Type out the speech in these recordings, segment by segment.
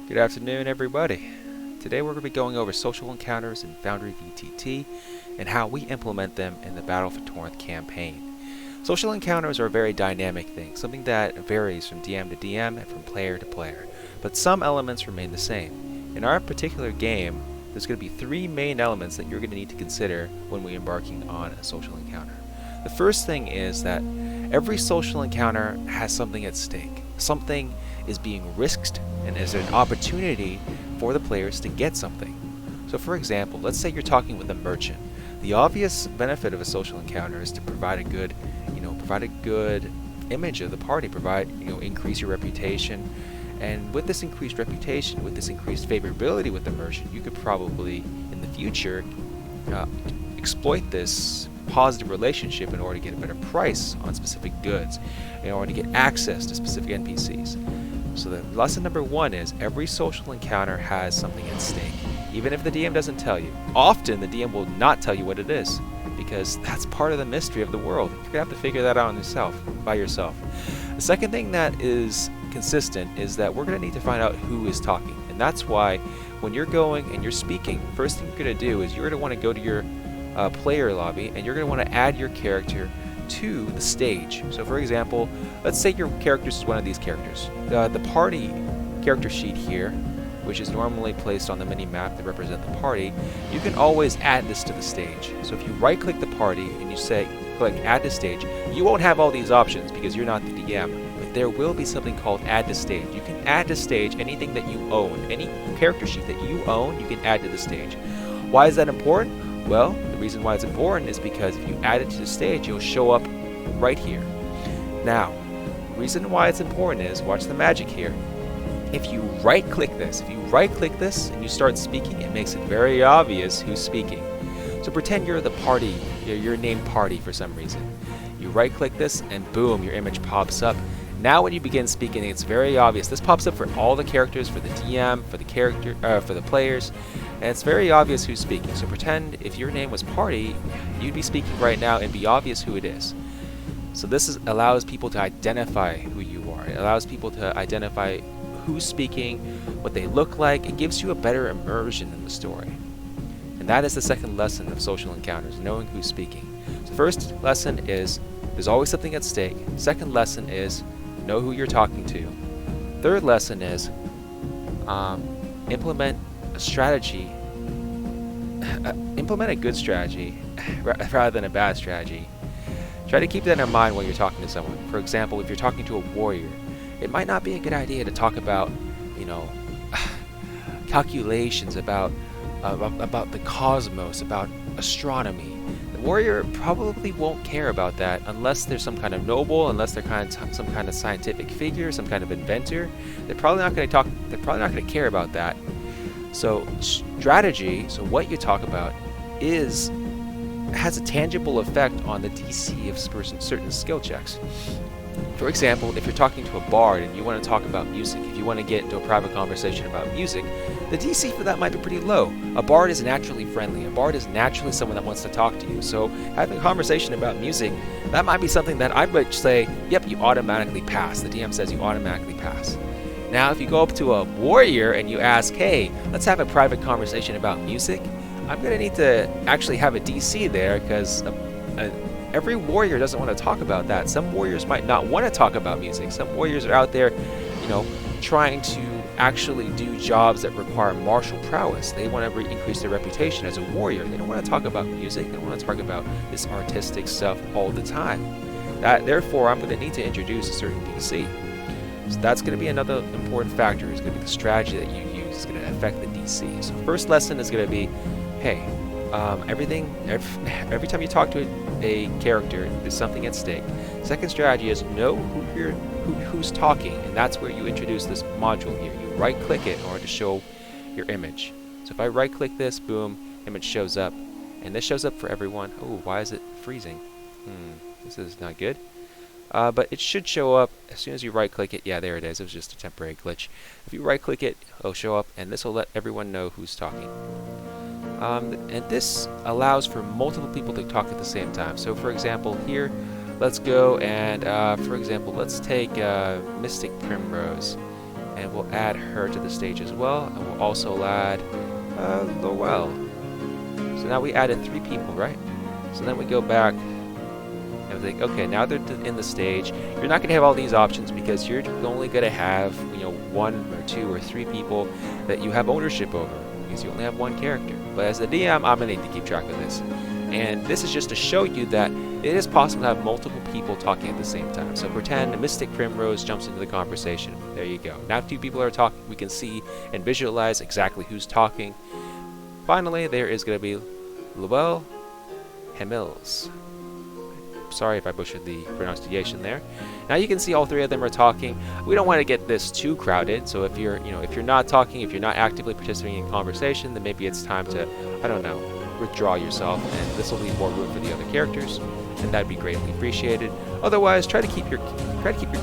Good afternoon, everybody. Today we're going to be going over social encounters in FoundryVTT and how we implement them in the Battle for Torrent campaign. Social encounters are a very dynamic thing, something that varies from DM to DM and from player to player, but some elements remain the same. In our particular game, there's going to be three main elements that you're going to need to consider when we're embarking on a social encounter. The first thing is that every social encounter has something at stake. Something is being risked and is an opportunity for the players to get something. So for example, let's say you're talking with a merchant. The obvious benefit of a social encounter is to provide a good image of the party, increase your reputation. And with this increased reputation, with this increased favorability with the merchant, you could probably in the future exploit this positive relationship in order to get a better price on specific goods, in order to get access to specific NPCs. So the lesson number one is every social encounter has something at stake, even if the DM doesn't tell you. Often the DM will not tell you what it is, because that's part of the mystery of the world. You're gonna have to figure that out by yourself. The second thing that is consistent is that we're gonna need to find out who is talking, and that's why when you're going and you're speaking, first thing you're gonna do is you're gonna want to go to your player lobby, and you're going to want to add your character to the stage. So for example, let's say your character is one of these characters. The party character sheet here, which is normally placed on the mini-map to represent the party, you can always add this to the stage. So if you right-click the party and you click add to stage, you won't have all these options because you're not the DM, but there will be something called add to stage. You can add to stage anything that you own. Any character sheet that you own, you can add to the stage. Why is that important? Well, the reason why it's important is because if you add it to the stage, it'll show up right here. Now, the reason why it's important is, watch the magic here. If you right-click this and you start speaking, it makes it very obvious who's speaking. So pretend you're the party, you're named party for some reason. You right-click this and boom, your image pops up. Now when you begin speaking, it's very obvious. This pops up for all the characters, for the DM, for the players, and it's very obvious who's speaking. So pretend if your name was Party, you'd be speaking right now and be obvious who it is. So this allows people to identify who you are. It allows people to identify who's speaking, what they look like. It gives you a better immersion in the story. And that is the second lesson of social encounters, knowing who's speaking. So the first lesson is there's always something at stake. Second lesson is know who you're talking to. Third lesson is implement a strategy. Implement a good strategy rather than a bad strategy. Try to keep that in mind when you're talking to someone. For example, if you're talking to a warrior, it might not be a good idea to talk about, calculations about the cosmos, about astronomy. The warrior probably won't care about that unless there's some kind of noble, unless they're some kind of scientific figure, some kind of inventor. They're probably not going to care about that. So strategy, so what you talk about, has a tangible effect on the DC of certain skill checks. For example, if you're talking to a bard and you want to talk about music, if you want to get into a private conversation about music, the DC for that might be pretty low. A bard is naturally friendly. A bard is naturally someone that wants to talk to you. So having a conversation about music, that might be something that I would say, yep, you automatically pass. The DM says you automatically pass. Now, if you go up to a warrior and you ask, hey, let's have a private conversation about music, I'm going to need to actually have a DC there because every warrior doesn't want to talk about that. Some warriors might not want to talk about music. Some warriors are out there, trying to actually do jobs that require martial prowess. They want to increase their reputation as a warrior. They don't want to talk about music. They don't want to talk about this artistic stuff all the time. Therefore, I'm going to need to introduce a certain DC. So that's going to be another important factor. Is going to be the strategy that you use. It's going to affect the DC. So first lesson is going to be, hey, every time you talk to a character, there's something at stake. Second strategy is know who's talking, and that's where you introduce this module here. You right-click it in order to show your image. So if I right-click this, boom, image shows up, and this shows up for everyone. Oh, why is it freezing? This is not good. But it should show up as soon as you right-click it. Yeah, there it is. It was just a temporary glitch. If you right-click it, it'll show up, and this will let everyone know who's talking. And this allows for multiple people to talk at the same time. So for example, here, let's go and, for example, let's take Mystic Primrose. and we'll add her to the stage as well, and we'll also add Lowell. So now we added 3 people, right? So then we go back and think, okay, now they're in the stage. You're not going to have all these options because you're only going to have 1 or 2 or 3 people that you have ownership over, because you only have 1 character. But as the DM, I'm going to need to keep track of this. And this is just to show you that it is possible to have multiple people talking at the same time. So pretend Mystic Primrose jumps into the conversation. There you go. Now 2 people are talking. We can see and visualize exactly who's talking. Finally, there is going to be Lowell Hemils. Sorry if I butchered the pronunciation there. Now you can see all 3 of them are talking. We don't want to get this too crowded, so if you're not talking, if you're not actively participating in conversation, then maybe it's time to, I don't know, withdraw yourself, and this will leave more room for the other characters, and that'd be greatly appreciated. Otherwise, try to keep your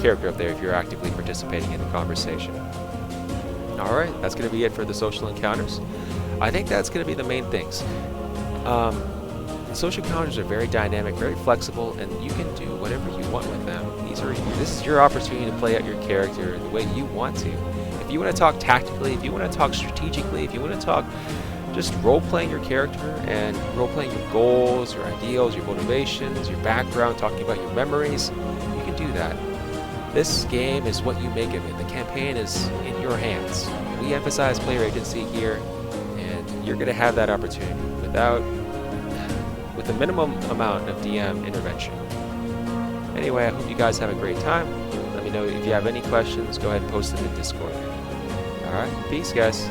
character up there if you're actively participating in the conversation. All right, that's going to be it for the social encounters. I think that's going to be the main things. Social encounters are very dynamic, very flexible, and you can do whatever you want with them. This is your opportunity to play out your character the way you want to. If you want to talk tactically, if you want to talk strategically, if you want to talk just role-playing your character and role-playing your goals, your ideals, your motivations, your background, talking about your memories, you can do that. This game is what you make of it. The campaign is in your hands. We emphasize player agency here, and you're going to have that opportunity with a minimum amount of DM intervention. Anyway, I hope you guys have a great time. Let me know if you have any questions. Go ahead and post them in Discord. Alright, peace guys.